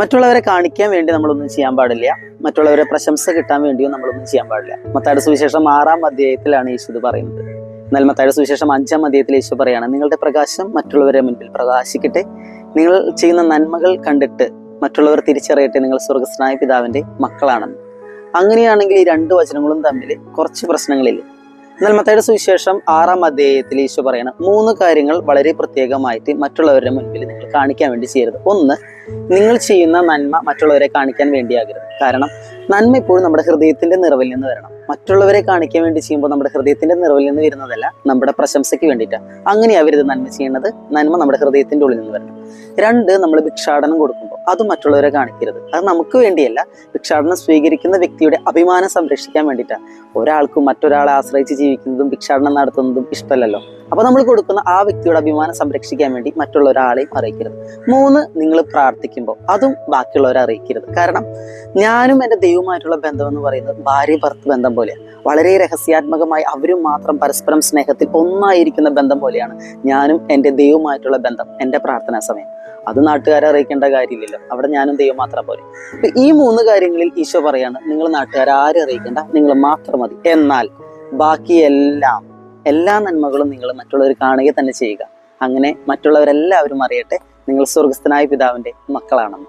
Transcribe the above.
മറ്റുള്ളവരെ കാണിക്കാൻ വേണ്ടി നമ്മളൊന്നും ചെയ്യാൻ പാടില്ല. മറ്റുള്ളവരെ പ്രശംസ കിട്ടാൻ വേണ്ടിയും നമ്മളൊന്നും ചെയ്യാൻ പാടില്ല. മത്തായിയുടെ സുവിശേഷം 6-ാം അധ്യായത്തിലാണ് യേശു ഇത് പറയുന്നത്. എന്നാൽ മത്തായിയുടെ സുവിശേഷം 5-ാം അധ്യായത്തിൽ യേശു പറയാണ്, നിങ്ങളുടെ പ്രകാശം മറ്റുള്ളവരെ മുൻപിൽ പ്രകാശിക്കട്ടെ. നിങ്ങൾ ചെയ്യുന്ന നന്മകൾ കണ്ടിട്ട് മറ്റുള്ളവർ തിരിച്ചറിയട്ടെ, നിങ്ങൾ സ്വർഗസ്ഥനായ പിതാവിന്റെ മക്കളാണെന്ന്. അങ്ങനെയാണെങ്കിൽ ഈ രണ്ട് വചനങ്ങളും തമ്മിൽ കുറച്ച് പ്രശ്നങ്ങളില്ല. എന്നാൽ മത്തായിയുടെ സുവിശേഷം 6-ാം അധ്യായത്തിൽ ഈശോ പറയണ 3 കാര്യങ്ങൾ വളരെ പ്രത്യേകമായിട്ട് മറ്റുള്ളവരുടെ മുൻപിൽ നിങ്ങൾ കാണിക്കാൻ വേണ്ടി ചെയ്യരുത്. ഒന്ന്, നിങ്ങൾ ചെയ്യുന്ന നന്മ മറ്റുള്ളവരെ കാണിക്കാൻ വേണ്ടിയാകരുത്. കാരണം നന്മ ഇപ്പോഴും നമ്മുടെ ഹൃദയത്തിന്റെ നിറവിൽ നിന്ന് വരണം. മറ്റുള്ളവരെ കാണിക്കാൻ വേണ്ടി ചെയ്യുമ്പോൾ നമ്മുടെ ഹൃദയത്തിന്റെ നിറവിൽ നിന്ന് വരുന്നതല്ല, നമ്മുടെ പ്രശംസയ്ക്ക് വേണ്ടിയിട്ടാണ്. അങ്ങനെയാവരുത് നന്മ ചെയ്യേണ്ടത്. നന്മ നമ്മുടെ ഹൃദയത്തിന്റെ ഉള്ളിൽ നിന്ന് വരണം. 2, നമ്മൾ ഭിക്ഷാടനം കൊടുക്കുമ്പോൾ അത് മറ്റുള്ളവരെ കാണിക്കരുത്. അത് നമുക്ക് വേണ്ടിയല്ല, ഭിക്ഷാടനം സ്വീകരിക്കുന്ന വ്യക്തിയുടെ അഭിമാനം സംരക്ഷിക്കാൻ വേണ്ടിയിട്ടാണ്. ഒരാൾക്കും മറ്റൊരാളെ ആശ്രയിച്ച് ജീവിക്കുന്നതും ഭിക്ഷാടനം നടത്തുന്നതും ഇഷ്ടമല്ലല്ലോ. അപ്പൊ നമ്മൾ കൊടുക്കുന്ന ആ വ്യക്തിയുടെ അഭിമാനം സംരക്ഷിക്കാൻ വേണ്ടി മറ്റുള്ള ഒരാളെയും അറിയിക്കരുത്. 3, നിങ്ങൾ പ്രാർത്ഥിക്കുമ്പോൾ അതും ബാക്കിയുള്ളവരെ അറിയിക്കരുത്. കാരണം ഞാനും എൻ്റെ ദൈവവുമായിട്ടുള്ള ബന്ധം എന്ന് പറയുന്നത് ഭാര്യ ഭർത്തൃ ബന്ധം പോലെയാണ്. വളരെ രഹസ്യാത്മകമായി അവരും മാത്രം പരസ്പരം സ്നേഹത്തിൽ ഒന്നായിരിക്കുന്ന ബന്ധം പോലെയാണ് ഞാനും എൻ്റെ ദൈവവുമായിട്ടുള്ള ബന്ധം, എൻ്റെ പ്രാർത്ഥനാ സമയം. അത് നാട്ടുകാരെ അറിയിക്കേണ്ട കാര്യമില്ലല്ലോ. അവിടെ ഞാനും ദൈവം മാത്രം പോലെ. അപ്പൊ ഈ 3 കാര്യങ്ങളിൽ ഈശോ പറയാണ്, നിങ്ങൾ നാട്ടുകാരെ ആരും അറിയിക്കേണ്ട, നിങ്ങൾ മാത്രം മതി. എന്നാൽ ബാക്കി എല്ലാ നന്മകളും നിങ്ങൾ മറ്റുള്ളവർ കാണുക തന്നെ ചെയ്യുക. അങ്ങനെ മറ്റുള്ളവരെല്ലാവരും അറിയട്ടെ നിങ്ങൾ സ്വർഗസ്ഥനായ പിതാവിന്റെ മക്കളാണെന്ന്.